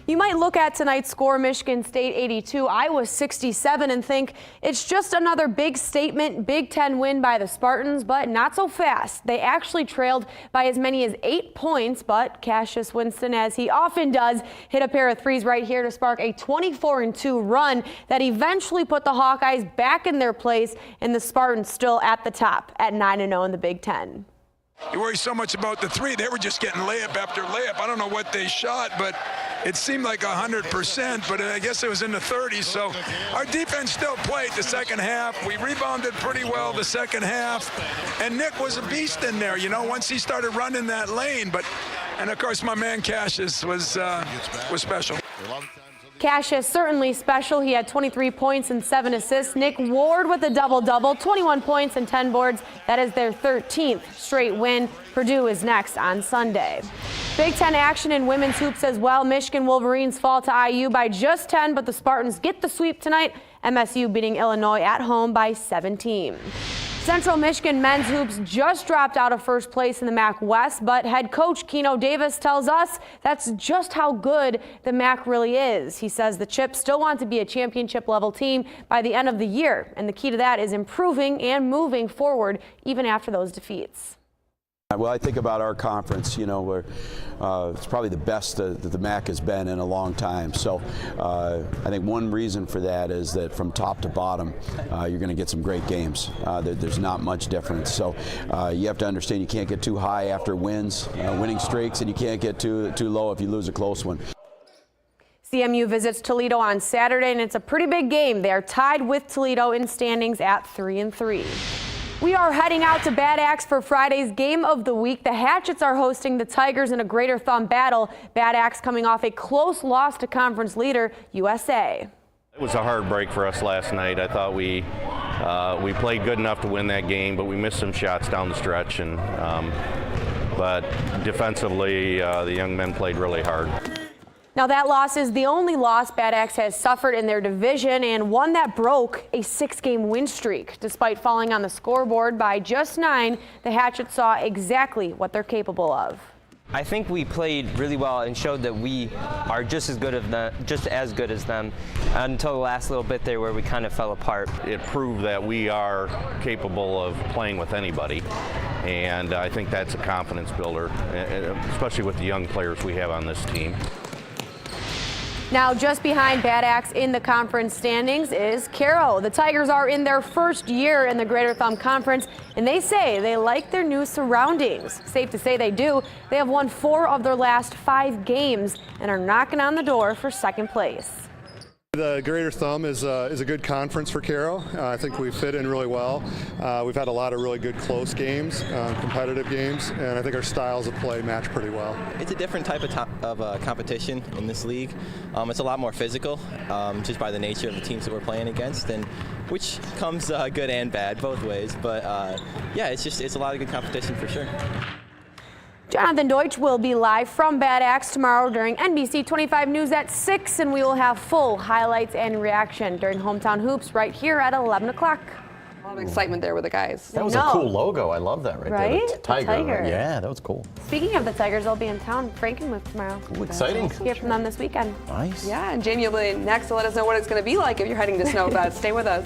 You might look at tonight's score, Michigan State 82, Iowa 67, and think it's just another big statement, Big Ten win by the Spartans, but not so fast. They actually trailed by as many as 8 points, but Cassius Winston, as he often does, hit a pair of threes right here to spark a 24-2 run that eventually put the Hawkeyes back in their place, and the Spartans still at the top at 9-0 in the Big Ten. You worry so much about the three. They were just getting layup after layup. I don't know what they shot, but it seemed like 100%, but I guess it was in the 30s. So our defense still played the second half. We rebounded pretty well the second half. And Nick was a beast in there, you know, once he started running that lane. And of course, my man Cassius was special. Cassius certainly special. He had 23 points and 7 assists. Nick Ward with a double-double, 21 points and 10 boards. That is their 13th straight win. Purdue is next on Sunday. Big Ten action in women's hoops as well. Michigan Wolverines fall to IU by just 10, but the Spartans get the sweep tonight. MSU beating Illinois at home by 17. Central Michigan men's hoops just dropped out of first place in the MAC West, but head coach Keno Davis tells us that's just how good the MAC really is. He says the Chips still want to be a championship level team by the end of the year, and the key to that is improving and moving forward even after those defeats. Well, I think about our conference, you know, where it's probably the best that the MAC has been in a long time. So I think one reason for that is that from top to bottom, you're going to get some great games. There's not much difference. So you have to understand you can't get too high after wins, winning streaks, and you can't get too low if you lose a close one. CMU visits Toledo on Saturday, and it's a pretty big game. They are tied with Toledo in standings at 3-3. We are heading out to Bad Axe for Friday's game of the week. The Hatchets are hosting the Tigers in a Greater Thumb battle. Bad Axe coming off a close loss to conference leader USA. It was a hard break for us last night. I thought we played good enough to win that game, but we missed some shots down the stretch. But defensively, the young men played really hard. Now that loss is the only loss Bad Axe has suffered in their division, and one that broke a 6-game win streak. Despite falling on the scoreboard by just 9, the Hatchets saw exactly what they're capable of. I think we played really well and showed that we are just as good as them until the last little bit there where we kind of fell apart. It proved that we are capable of playing with anybody, and I think that's a confidence builder, especially with the young players we have on this team. Now, just behind Bad Axe in the conference standings is Caro. The Tigers are in their first year in the Greater Thumb Conference, and they say they like their new surroundings. Safe to say they do. They have won 4 of their last 5 games and are knocking on the door for second place. The Greater Thumb is a good conference for Caro. I think we fit in really well. We've had a lot of really good close games, competitive games, and I think our styles of play match pretty well. It's a different type of competition in this league. It's a lot more physical, just by the nature of the teams that we're playing against, and which comes good and bad both ways. But yeah, it's a lot of good competition for sure. Jonathan Deutsch will be live from Bad Axe tomorrow during NBC 25 News at 6, and we will have full highlights and reaction during Hometown Hoops right here at 11 o'clock. A lot of excitement there with the guys. That was a cool logo. I love that right there. The tiger. Yeah, that was cool. Speaking of the Tigers, they'll be in town Frankenmuth tomorrow. Ooh, exciting. Hear from them this weekend. Nice. Yeah, and Jamie will be next to let us know what it's going to be like if you're heading to Snowfest. Stay with us.